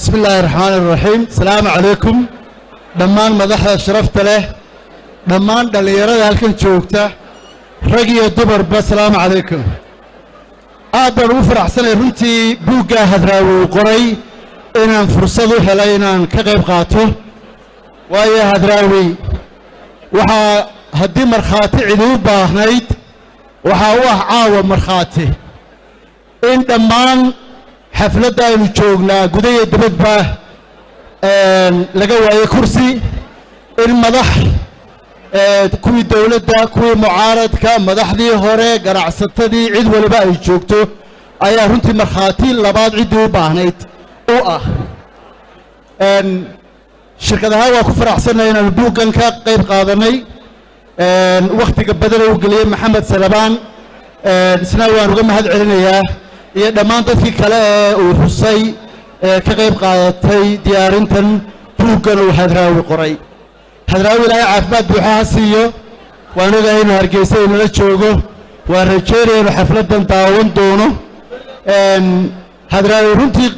بسم الله الرحمن الرحيم السلام عليكم دمان مدحda sharafta leh dhammaan dhalinyarada halkan joogta rag iyo dumarba السلام عليكم aad baan ugu faraxsanahay runtii buugga hadraawi qoray inaan fursad u helay inaan ka qayb qaato waayo hadraawi waxa haddii markhaati cid u baahnayd waxa uu ah caawa markhaati in dhammaan xafladda aynu joognaa gudaha dibadba laga waayo kursi in madax kuwii dawladda kuwii mucaaradka madaxdii hore ganacsatadii cid waliba ay joogto ayaa runtii markhaati labaad ciddii u baahnayd u ah shirkadaha waa ku faraxsanahay inaan buuggan ka qayb qaadanay waqtiga badan uu geliyay maxamed salabaan isna waan uga mahad celinayaa iyo dhammaan dadkii kale ee uu xusay ka qayb qaadatay diyaarintan buuggan uu hadraawi qoray hadraawi ilaahay caafimaad buuxa ha siiyo waan ogahay inuu hargeysa inala joogo waan rajeynaya inuu xafladdan daawan doono hadraawi runtii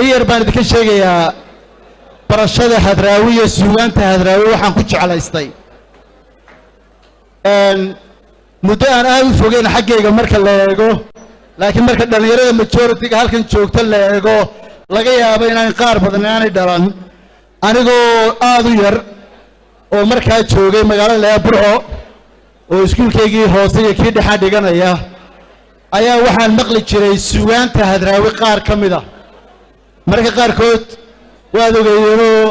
iyar baan idinka sheegayaa barashada hadraawi iyo suugaanta hadraawi waxaan ku jeclaystay muddo aan aad u fogeyn xaggayga marka la eego laakiin marka dhalinyarada majority-ga halkan joogta la eego laga yaabo inaan qaar badan aanay dhalan anigoo aad u yar oo markaa joogay magaalada laga burco oo iskuulkaygii hoose iyo kii dhexa dhiganaya ayaa waxaan maqli jiray suugaanta hadraawi qaar ka mid ah marka qaarkood waad ogeeyeenoo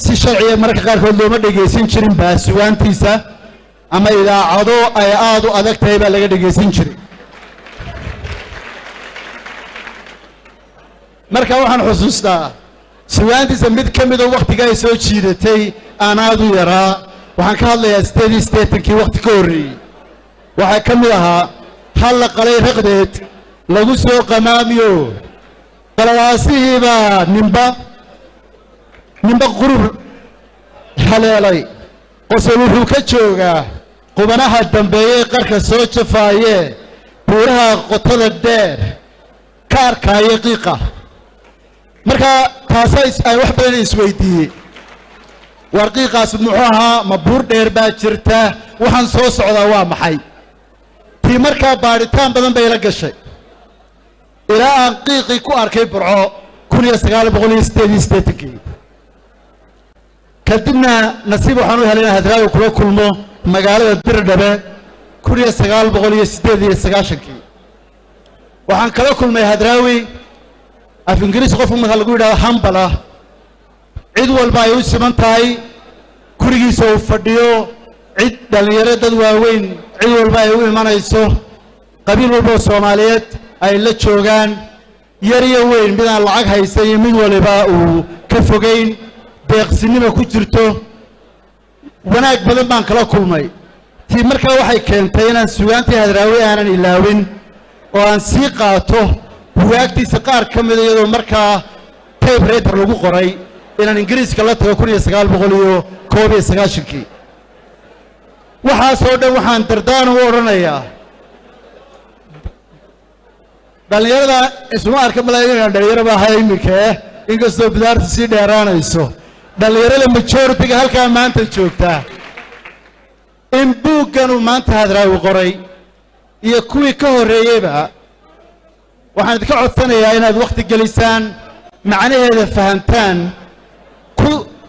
si sharciya marka qaarkood looma dhegaysan jirin baa suugaantiisa ama idaacado ay aad u adag tahay baa laga dhegaysan jiray marka waxaan xusuustaa suugaantiisa mid ka mid oo waqtiga ay soo jiidatay aan aad u yaraa waxaan ka hadlayaa 88kii waqti ka horreeyey waxaa ka mid ahaa hal la qalay raqdeed lagu soo qamaamiyo qalalaasihiibaa ninba qurur haleelay qosol wuxuu ka joogaa qubanaha dambeeyey qarka soo jafaayee buuraha qotada dheer ka arkaayo qiiqa marka taasay ay wax badan isweydiiyey warqiiqaas muxuu ahaa ma buur dheer baa jirta waxaan soo socdaa waa maxay tii markaa baadhitaan badan bay la gashay ilaa aan qiiqii ku arkay burco 1988 kadibna nasiib waxaan u helay inaan hadraawi kula kulmo magaalada dirdhabe 1998 waxaan kala kulmay hadraawi af ingiriis qofku marka lagu yidhahdo hambal ah cid walba ay u siman tahay gurigiisa uu fadhiyo cid dhalinyaro dad waaweyn cid walba ay u imanayso qabiil walba oo Soomaaliyeed ay la joogaan yar iyo weyn mid aan lacag haysan iyo mid waliba uu ka fogeyn deeqsinimo ku jirto wanaag badan baan kala kulmay tii markaa waxay keentay inaan suugaantii hadraawi aanan ilaawin oo aan sii qaato buugaagtiisa qaar ka mid iyadoo markaa tape reader lagu qoray inaan ingiriiska la tago 1991kii waxaasoo dhan waxaan dardaan u odhanayaa dhalinyarada isuma arka malayn inaan dhalinyaro baahay iminka inkastoo bidaarta sii dheeraanayso dhalinyarada majority-ga halkaa maanta joogtaa in buuggan uu maanta hadraawi qoray iyo kuwii ka horreeyeyba waxaan idinka codsanayaa inaad waqti gelisaan macnaheeda fahantaan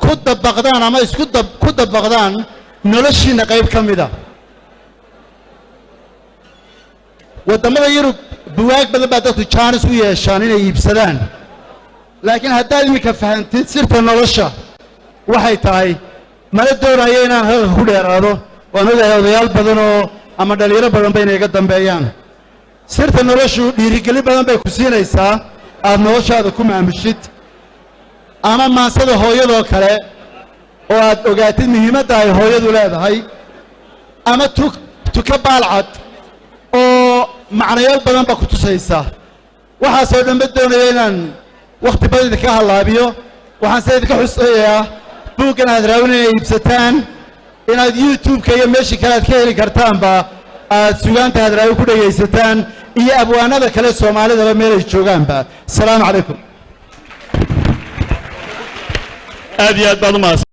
ku dabaqdaan ama ku dabaqdaan noloshiina qayb ka mid ah waddamada Yurub buwaag badan baa dadku chance u yeeshaan inay iibsadaan laakiin haddaad iminka fahantid sirta nolosha waxay tahay mana doonayo inaan halka ku dheeraado waan ogahay odayaal badan oo ama dhalinyaro badan bay inaga dambeeyaan sirta noloshu dhiirigelin badan bay ku siinaysaa aad noloshaada ku maamushid ama maansada hooyadoo kale oo aad ogaatid muhiimadda ay hooyadu leedahay ama tuka baalcad oo macnayaal badan baa ku tusaysa waxaasoo dhan ba doonaya inaan waqti badan idinka halaabiyo waxaan se idinka xusayaa buuggan hadraawi inay iibsataan inaad YouTube-ka iyo meeshii kale aad ka heli kartaanba aad suugaanta hadraawi ku dhegaysataan iyo abwaanada kale Soomaalida meel ay joogaanba. Assalaamu calaykum. aad iyo aad baad u mahadsan.